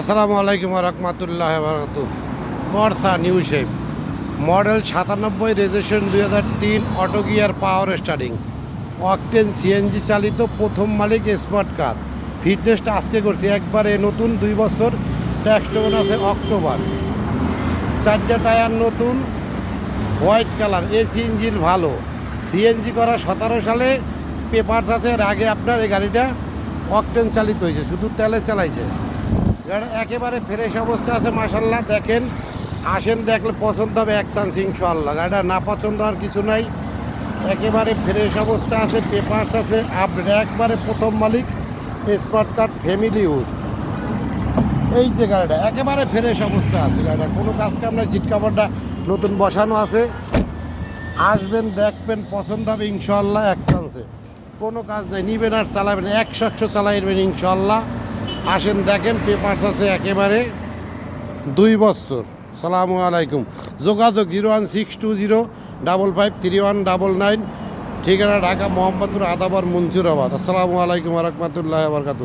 আসসালামু আলাইকুম রহমতুল্লাহ বারাকাতুহু। Corsa new shape model 97, registration 2003, auto gear, power steering, octane CNG চালিত, প্রথম মালিক, স্মার্ট কার। ফিটনেসটা আজকে করছি, একবারে নতুন, 2 বছর, ট্যাক্স টোকন আছে অক্টোবর। 4 টায়ার নতুন, হোয়াইট কালার, এসি ইঞ্জিন ভালো, সিএনজি করা 17 সালে, পেপারস আছে। এর আগে আপনার এই গাড়িটা অকটেন চালিত হয়েছে, শুধু তেলে চালাইছে। গাড়ি একেবারে ফ্রেশ অবস্থা আছে মাশাল্লাহ। দেখেন, আসেন, দেখলে পছন্দ হবে এক চান্স ইনশাল্লাহ। গাড়িটা না পছন্দ আর কিছু নাই, একেবারে ফ্রেশ অবস্থা আছে, পেপারস আছে আপডেট, একবারে প্রথম মালিক, স্মার্ট কার্ড, ফ্যামিলি ইউজ। এই যে গাড়িটা একেবারে ফ্রেশ অবস্থা আছে, গাড়িটা কোনো কাজ কাম নাই, সিট কাভারটা নতুন বসানো আছে। আসবেন, দেখবেন, পছন্দ হবে ইনশাল্লাহ এক চান্সে, কোনো কাজ নেই, নিবেন আর চালাবেন, 100 চালাইবেন ইনশাল্লাহ। আসেন, দেখেন, পেপারস আছে একেবারে 2 বছর। সালামু আলাইকুম। যোগাযোগ 01620553199। ঠিকানা ঢাকা মোহাম্মদপুর, আদাবর, মনসুরাবাদ। আসসালামু আলাইকুম রহমতুল্লাহ বরকাতুহু।